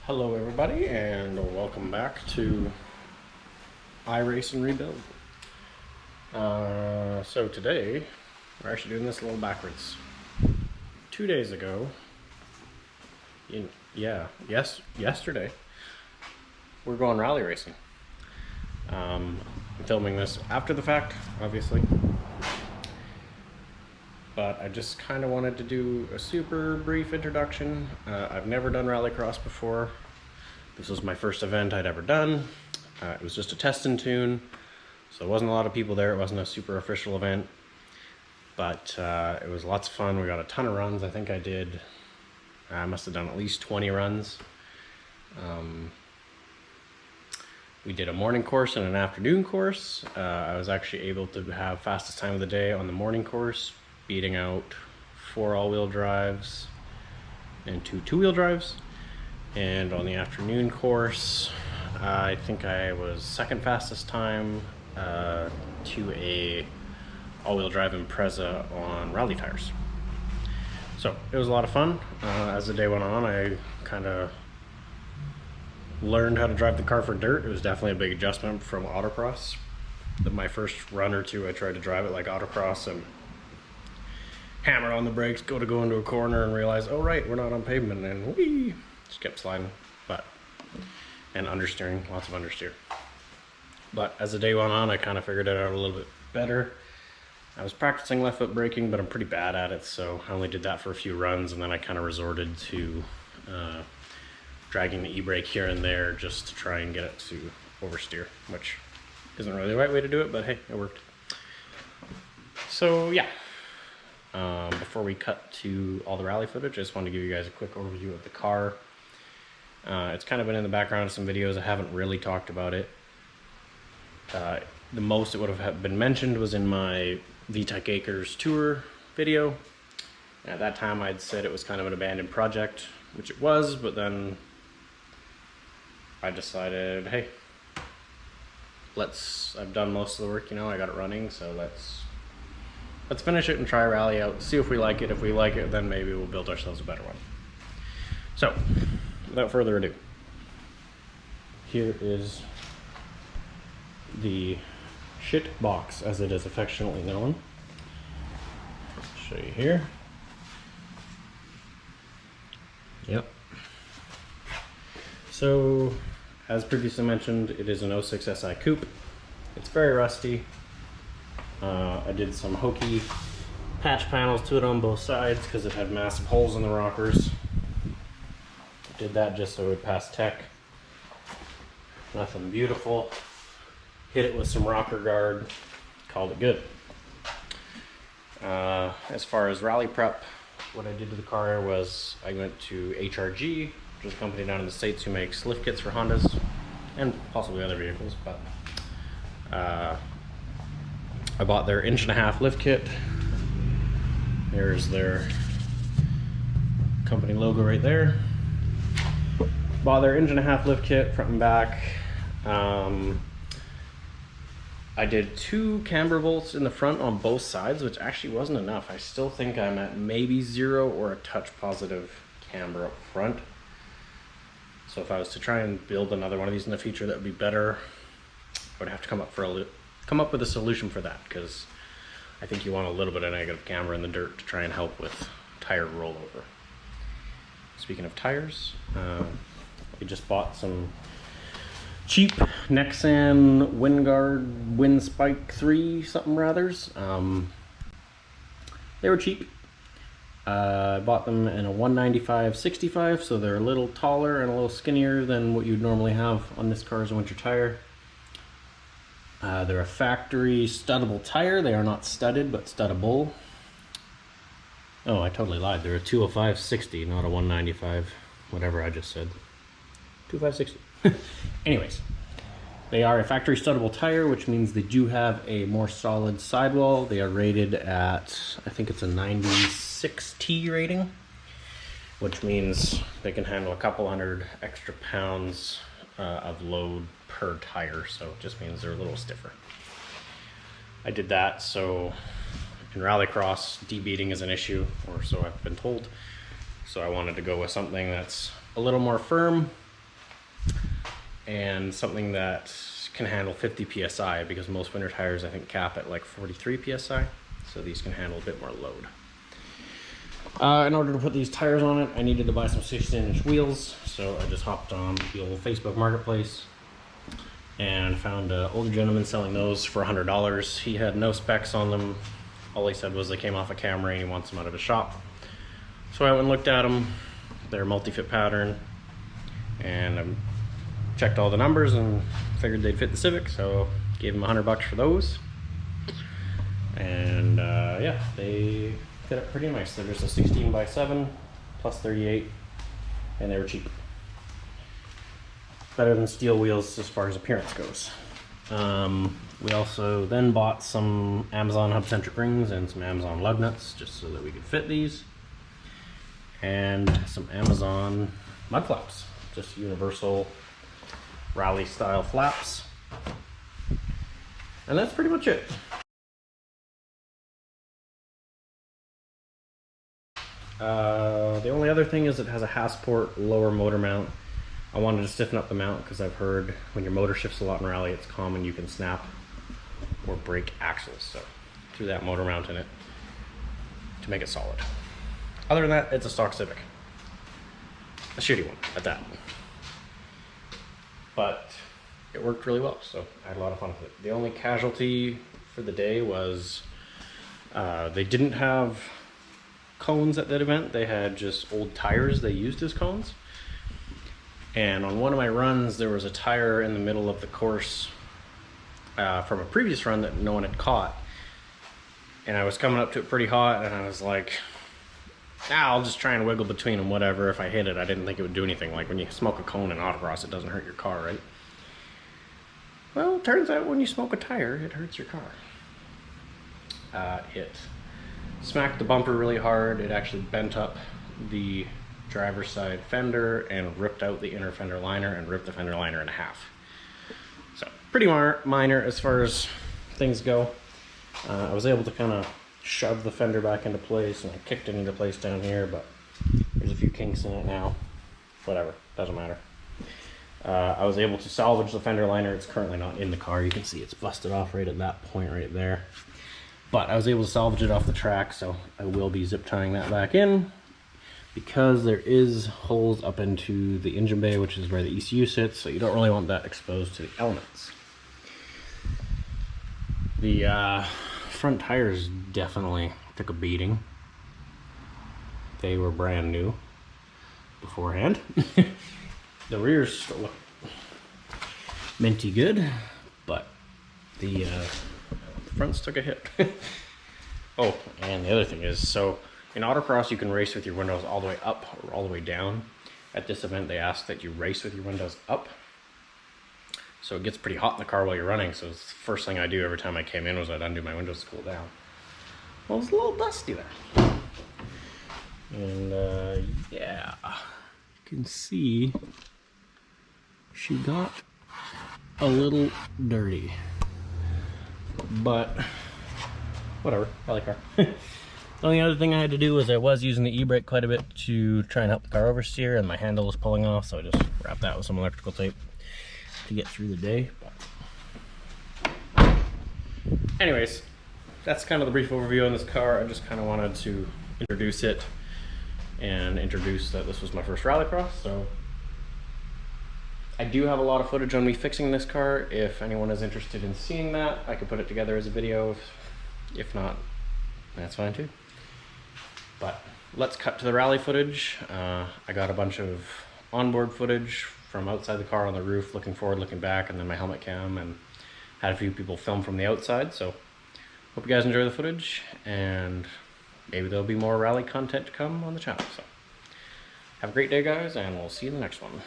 Hello everybody and welcome back to iRace and Rebuild. So today we're actually doing this a little backwards. 2 days ago, yesterday, we're going rally racing. I'm filming this after the fact, obviously, but I just kind of wanted to do a super brief introduction. I've never done rallycross before. This was my first event I'd ever done. It was just a test and tune, so there wasn't a lot of people there. It wasn't a super official event, but it was lots of fun. We got a ton of runs. I think I must have done at least 20 runs. We did a morning course and an afternoon course. I was actually able to have fastest time of the day on the morning course, beating out 4 all-wheel drives and 2 two-wheel drives. And on the afternoon course, I think I was second fastest time to a all-wheel drive Impreza on rally tires. So it was a lot of fun. As the day went on, I kind of learned how to drive the car for dirt. It was definitely a big adjustment from autocross. My first run or two, I tried to drive it like autocross and hammer on the brakes, go into a corner and realize, oh right, we're not on pavement, and whee, just kept sliding. And understeering, lots of understeer. But as the day went on, I kind of figured it out a little bit better. I was practicing left foot braking, but I'm pretty bad at it, so I only did that for a few runs, and then I kind of resorted to dragging the e-brake here and there just to try and get it to oversteer, which isn't really the right way to do it, but hey, it worked. So yeah. Before we cut to all the rally footage, I just wanted to give you guys a quick overview of the car. It's kind of been in the background of some videos. I haven't really talked about it. The most it would have been mentioned was in my VTEC Acres tour video. At that time I'd said it was kind of an abandoned project, which it was, but then I decided, hey, I've done most of the work, I got it running, so let's finish it and try rally out, see if we like it. If we like it, then maybe we'll build ourselves a better one. So, without further ado, here is the shit box, as it is affectionately known. I'll show you here. Yep. So, as previously mentioned, it is an 06 SI Coupe. It's very rusty. I did some hokey patch panels to it on both sides because it had massive holes in the rockers. Did that just so it would pass tech. Nothing beautiful. Hit it with some rocker guard. Called it good. As far as rally prep, what I did to the car was I went to HRG, which is a company down in the States who makes lift kits for Hondas and possibly other vehicles, but I bought their 1.5-inch lift kit. There's their company logo right there. Bought their 1.5-inch lift kit front and back. I did 2 camber bolts in the front on both sides, which actually wasn't enough. I still think I'm at maybe 0 or a touch positive camber up front. So if I was to try and build another one of these in the future that would be better, I would have to come up with a solution for that, because I think you want a little bit of negative camber in the dirt to try and help with tire rollover. Speaking of tires, we just bought some cheap Nexan Windguard Wind Spike 3 something rathers. They were cheap. I bought them in a 195/65, so they're a little taller and a little skinnier than what you'd normally have on this car as a winter tire. They're a factory studdable tire. They are not studded, but studdable. Oh, I totally lied. They're a 205/60, not a 195, whatever I just said. 205/60. Anyways, they are a factory studdable tire, which means they do have a more solid sidewall. They are rated at, I think it's a 96T rating, which means they can handle a couple hundred extra pounds of load per tire, so it just means they're a little stiffer. I did that so in rallycross debeating is an issue, or so I've been told, so I wanted to go with something that's a little more firm and something that can handle 50 psi, because most winter tires I think cap at like 43 psi, so these can handle a bit more load. In order to put these tires on it, I needed to buy some 16-inch wheels, so I just hopped on the old Facebook Marketplace and found an older gentleman selling those for $100. He had no specs on them. All he said was they came off a Camry and he wants them out of his shop. So I went and looked at them. They're multi-fit pattern, and I checked all the numbers and figured they'd fit the Civic, so gave him $100 for those. And yeah, they fit up pretty nice. They're just a 16x7 plus 38, and they were cheap. Better than steel wheels as far as appearance goes. We also then bought some Amazon hub-centric rings and some Amazon lug nuts just so that we could fit these, and some Amazon mud flaps, just universal rally style flaps, and that's pretty much it. The only other thing is it has a Hasport lower motor mount. I wanted to stiffen up the mount because I've heard when your motor shifts a lot in rally, it's common you can snap or break axles. So threw that motor mount in it to make it solid. Other than that, it's a stock Civic. A shitty one at that. But it worked really well, so I had a lot of fun with it. The only casualty for the day was they didn't have cones at that event. They had just old tires they used as cones. And on one of my runs, there was a tire in the middle of the course from a previous run that no one had caught. And I was coming up to it pretty hot, and I was like, I'll just try and wiggle between them, whatever. If I hit it, I didn't think it would do anything. Like when you smoke a cone in autocross, it doesn't hurt your car, right? Well, it turns out when you smoke a tire, it hurts your car. It smacked the bumper really hard. It actually bent up the driver's side fender and ripped out the inner fender liner and ripped the fender liner in half. So pretty minor as far as things go. I was able to kind of shove the fender back into place, and I kicked it into place down here, but there's a few kinks in it now. Whatever, doesn't matter. I was able to salvage the fender liner. It's currently not in the car. You can see it's busted off right at that point right there. But I was able to salvage it off the track, so I will be zip tying that back in, because there is holes up into the engine bay, which is where the ECU sits, so you don't really want that exposed to the elements. The front tires definitely took a beating. They were brand new beforehand. The rears still look minty good, but the fronts took a hit. Oh, and the other thing is, so in autocross you can race with your windows all the way up or all the way down. At this event they ask that you race with your windows up. So it gets pretty hot in the car while you're running, so the first thing I do every time I came in was I'd undo my windows to cool down. Well, it's a little dusty there. And yeah, you can see she got a little dirty. But whatever, I like her. The only other thing I had to do was I was using the e-brake quite a bit to try and help the car oversteer, and my handle was pulling off, so I just wrapped that with some electrical tape to get through the day. But anyways, that's kind of the brief overview on this car. I just kind of wanted to introduce it and introduce that this was my first rallycross. So I do have a lot of footage on me fixing this car. If anyone is interested in seeing that, I could put it together as a video. If not, that's fine too. But let's cut to the rally footage. I got a bunch of onboard footage from outside the car on the roof, looking forward, looking back, and then my helmet cam, and had a few people film from the outside. So hope you guys enjoy the footage, and maybe there'll be more rally content to come on the channel. So have a great day, guys, and we'll see you in the next one.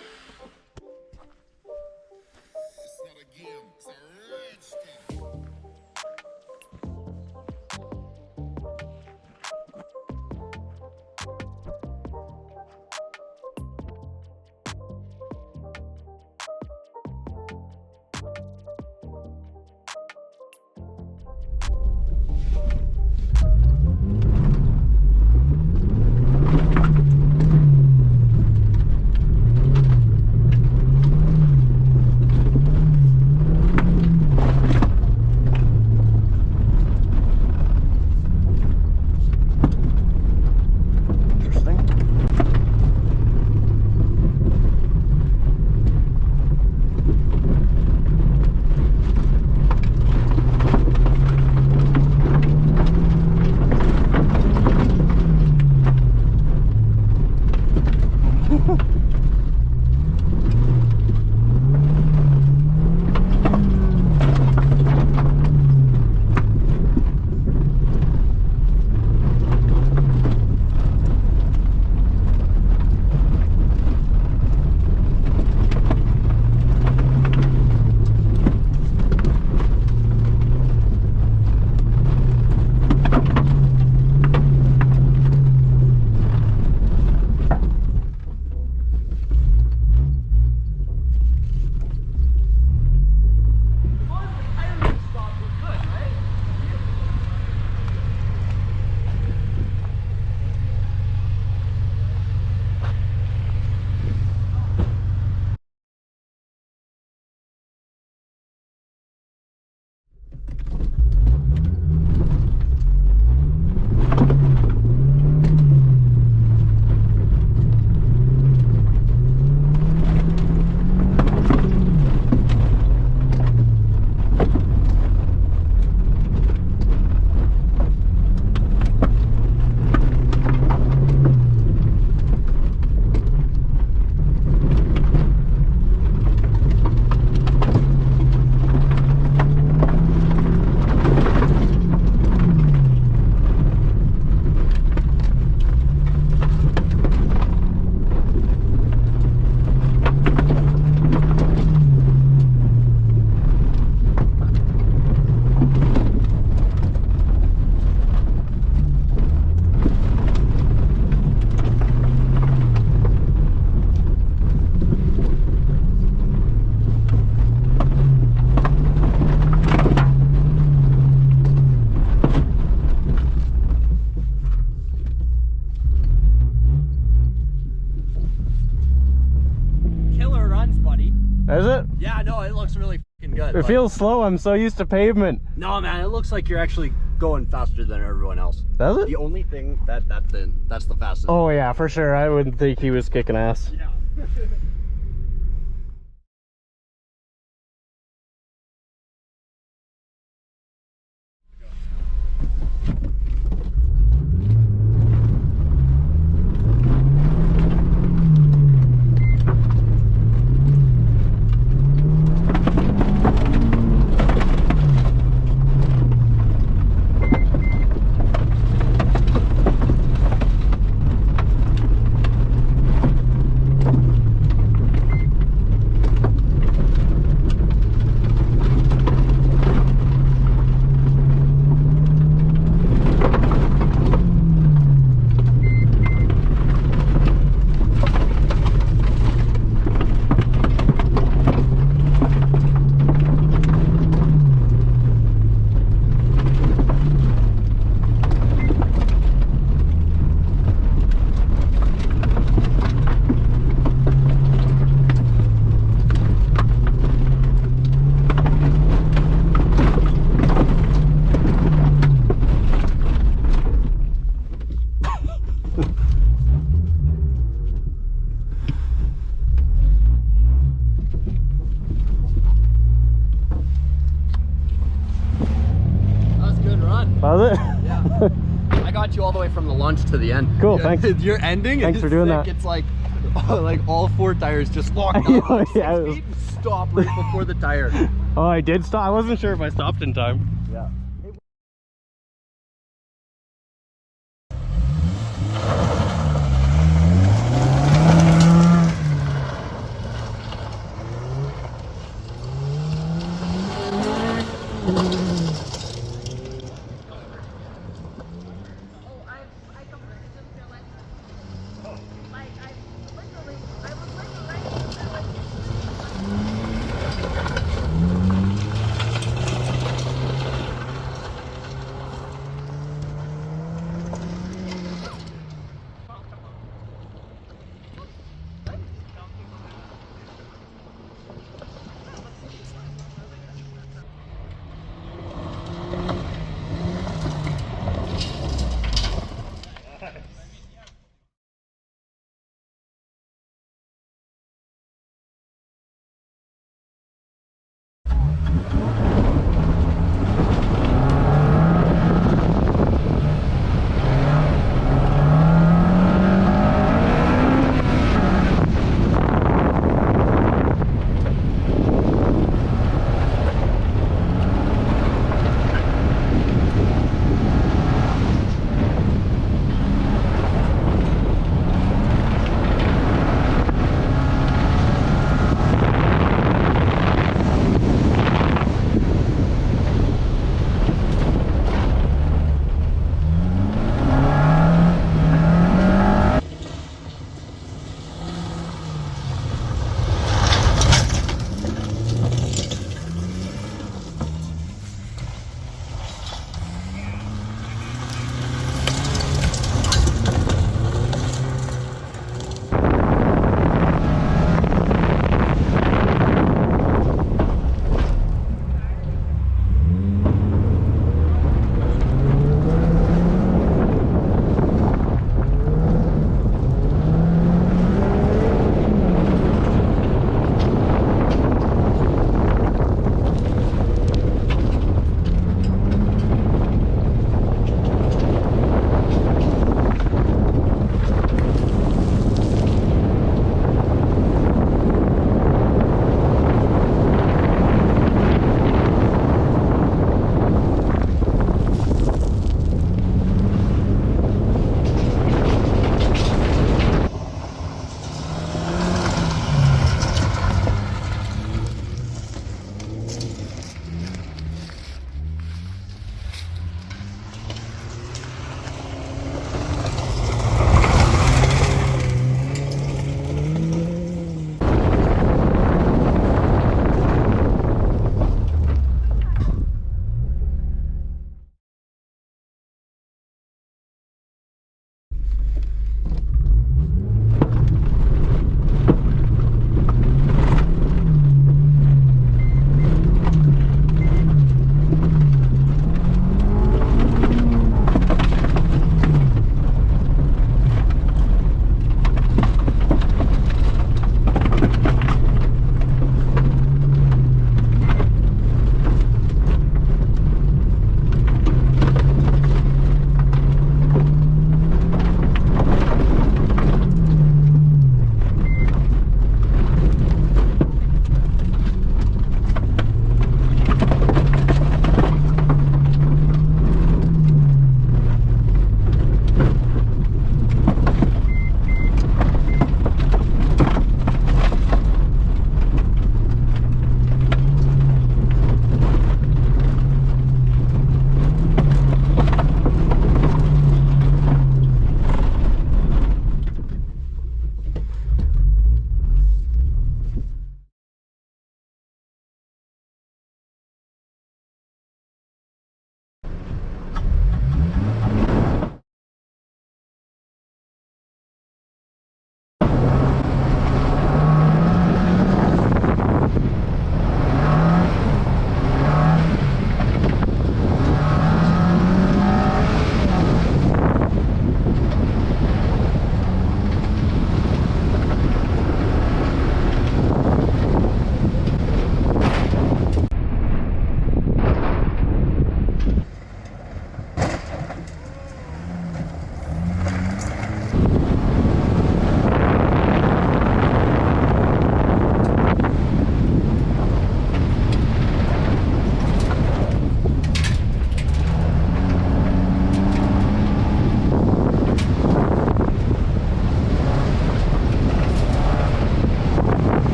Is it? Yeah, no, it looks really fucking good. It feels slow. I'm so used to pavement. No, man, it looks like you're actually going faster than everyone else. Does it? The only thing that's the fastest. Oh yeah, for sure. I wouldn't think he was kicking ass. Yeah. Was it? Yeah. I got you all the way from the launch to the end. Cool, yeah, thanks. Your ending Thanks for doing sick. that. It's like all 4 tires just locked up. Yeah, it was... Stop right before the tire. Oh, I did stop. I wasn't sure if I stopped in time. Yeah.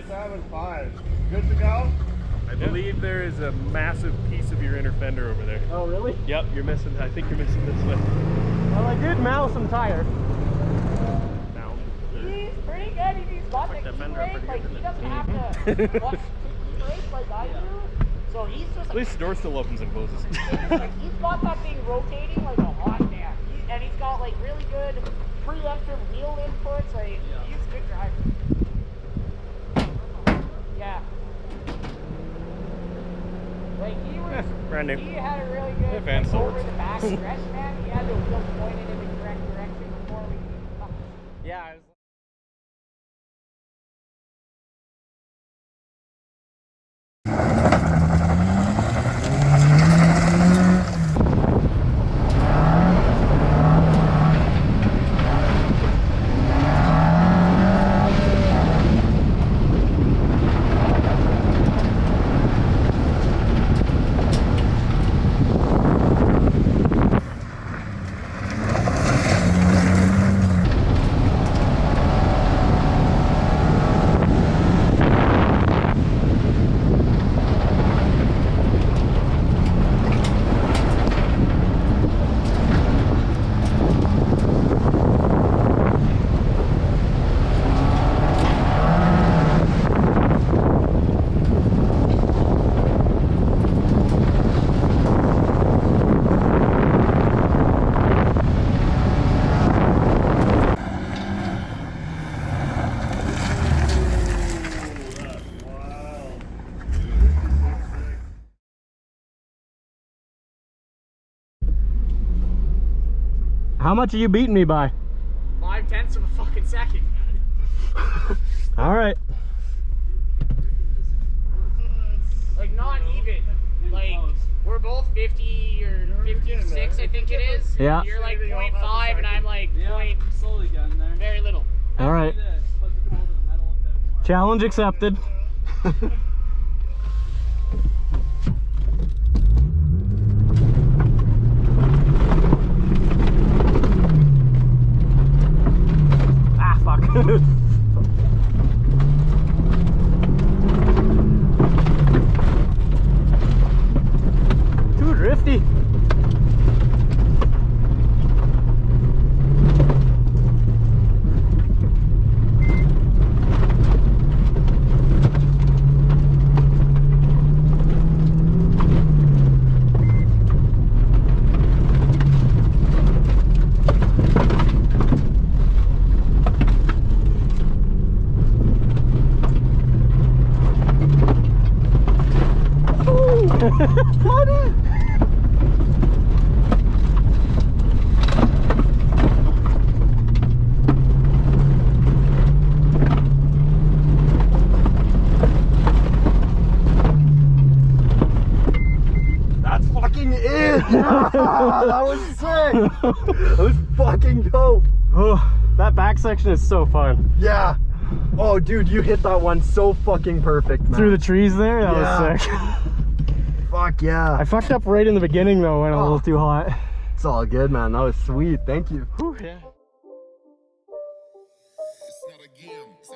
57.5. Good to go? I believe there is a massive piece of your inner fender over there. Oh, really? Yep, you're missing. I think you're missing this one. Well, I did mow some tire. Down. He's pretty good. He's got Like the that fender e-brake. pretty Like, good, he isn't doesn't have to watch the e-brake like I do. So he's just At least the door still opens and closes. like, he's got that thing rotating like a hot damn. And he's got like really good preemptive wheel inputs. Like, he's a good driver. Yeah. Like he was, brand new. he had a really good fan like, over swords. the back stretch, man. He had the wheels pointed in the correct direction before we. Yeah, I was How much are you beating me by? 0.5 of a fucking second. All right. Like not even. Like we're both 50 or 56, I think it is. Yeah. You're like 0.5 and I'm like point slowly getting there. very little. All right. Challenge accepted. Ah, fuck. Too drifty. That's fucking it! That was sick! That was fucking dope! Oh, that back section is so fun. Yeah! Oh, dude, you hit that one so fucking perfect, man. Through the trees there, that Yeah. was sick. Fuck yeah. I fucked up right in the beginning though, went a little too hot. It's all good, man. That was sweet. Thank you. Whew, yeah. It's not a game, it's a